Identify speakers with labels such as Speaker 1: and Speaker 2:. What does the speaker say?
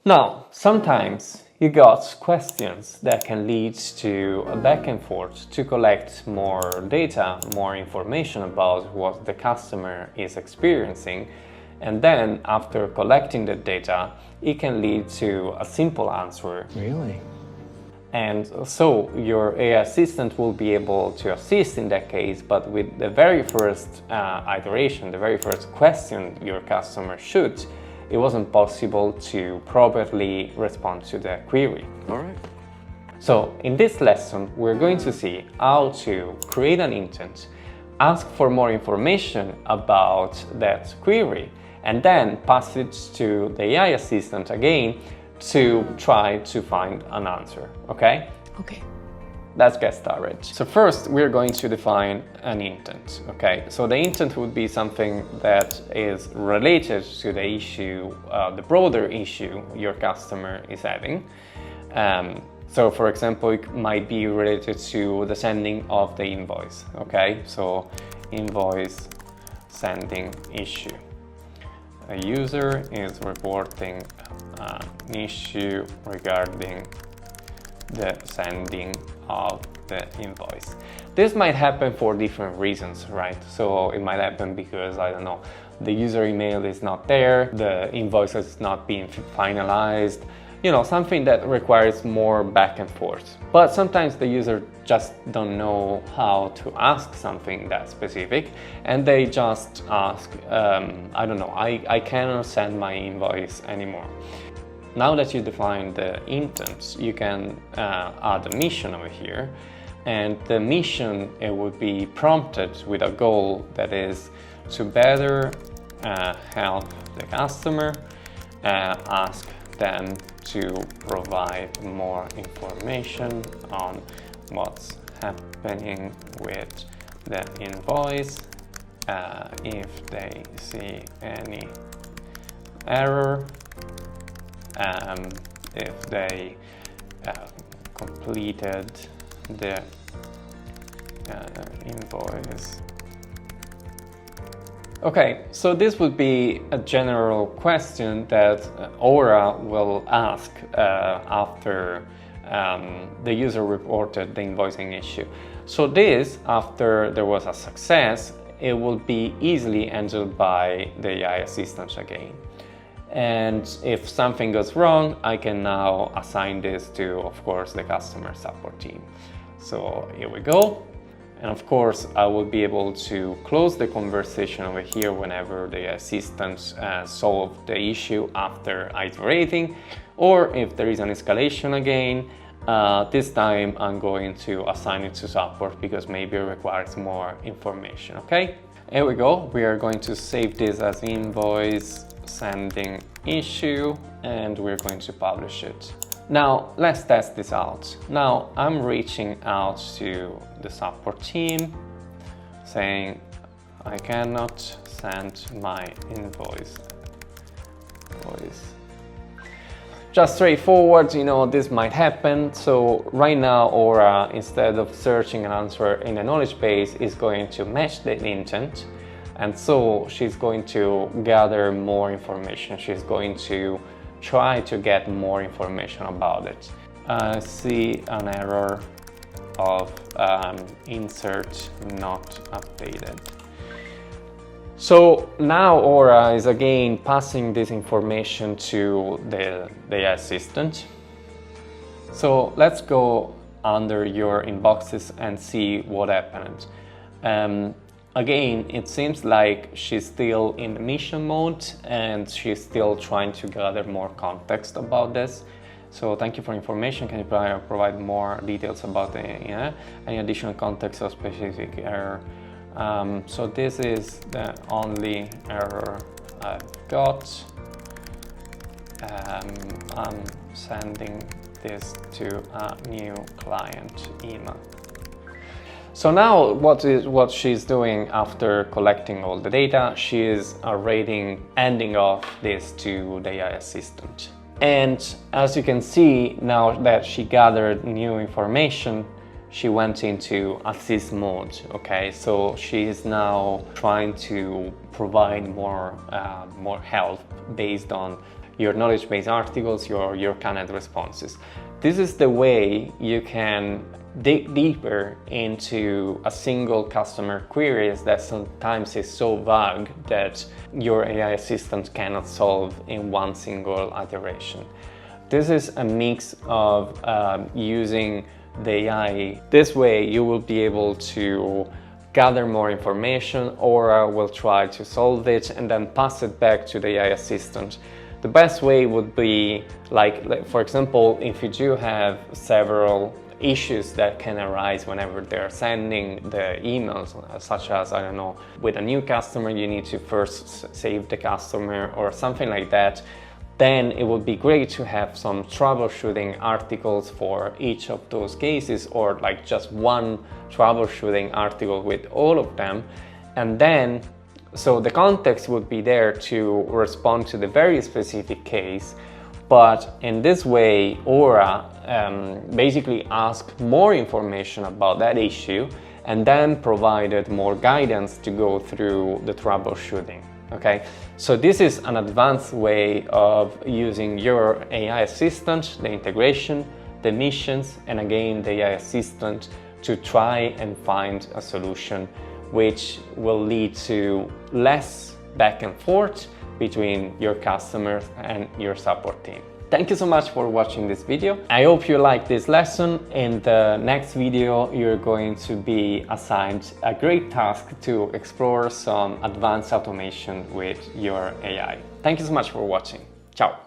Speaker 1: Now, sometimes you got questions that can lead to a back and forth to collect more data, more information about what the customer is experiencing. And then after collecting the data, it can lead to a simple answer.
Speaker 2: Really?
Speaker 1: And so your AI assistant will be able to assist in that case, but with the very first iteration, the very first question your customer should, it wasn't possible to properly respond to the query.
Speaker 2: All right.
Speaker 1: So in this lesson, we're going to see how to create an intent, ask for more information about that query, and then pass it to the AI assistant again to try to find an answer, okay?
Speaker 3: Okay.
Speaker 1: Let's get started. So first, we're going to define an intent, okay? So the intent would be something that is related to the issue, the broader issue your customer is having. So for example, it might be related to the sending of the invoice, okay? So invoice sending issue. A user is reporting an issue regarding the sending of the invoice. This might happen for different reasons, right? So it might happen because, I don't know, the user email is not there, the invoice is not being finalized, you know, something that requires more back and forth. But sometimes the user just don't know how to ask something that specific, and they just ask, I don't know, I cannot send my invoice anymore. Now that you define the intent, you can add a mission over here, and the mission, it would be prompted with a goal that is to better help the customer, ask them to provide more information on what's happening with the invoice, if they see any error, if they completed the invoice. Okay, so this would be a general question that Aura will ask after the user reported the invoicing issue. So this, after there was a success, it will be easily handled by the AI assistant again. And if something goes wrong, I can now assign this to, of course, the customer support team. So here we go. And of course, I will be able to close the conversation over here whenever the assistant solves the issue after iterating, or if there is an escalation again. This time I'm going to assign it to support because maybe it requires more information, okay? Here we go. We are going to save this as invoice sending issue, and we're going to publish it. Now let's test this out. Now I'm reaching out to the support team saying I cannot send my invoice. Just straightforward, you know, this might happen. So right now Aura, instead of searching an answer in the knowledge base, is going to match the intent. And so she's going to gather more information. She's going to try to get more information about it. I see an error of insert not updated. So now Aura is again passing this information to the assistant. So let's go under your inboxes and see what happened. Again, it seems like she's still in the mission mode and she's still trying to gather more context about this. So thank you for information. Can you provide more details about any additional context or specific error? So this is the only error I've got. I'm sending this to a new client email. So now what she's doing after collecting all the data, she is already handing off this to the AI assistant. And as you can see, now that she gathered new information, she went into assist mode, okay? So she is now trying to provide more help based on your knowledge base articles, your canned responses. This is the way you can dig deeper into a single customer queries that sometimes is so vague that your AI assistant cannot solve in one single iteration. This is a mix of using the AI. This way you will be able to gather more information, or will try to solve it and then pass it back to the AI assistant. The best way would be like for example, if you do have several issues that can arise whenever they're sending the emails, such as, I don't know, with a new customer, you need to first save the customer or something like that, then it would be great to have some troubleshooting articles for each of those cases, or like just one troubleshooting article with all of them. And then, so the context would be there to respond to the very specific case. But in this way, Aura basically asked more information about that issue and then provided more guidance to go through the troubleshooting. Okay, so this is an advanced way of using your AI assistant, the integration, the missions, and again the AI assistant to try and find a solution which will lead to less back and forth between your customers and your support team. Thank you so much for watching this video. I hope you liked this lesson. In the next video, you're going to be assigned a great task to explore some advanced automation with your AI. Thank you so much for watching. Ciao.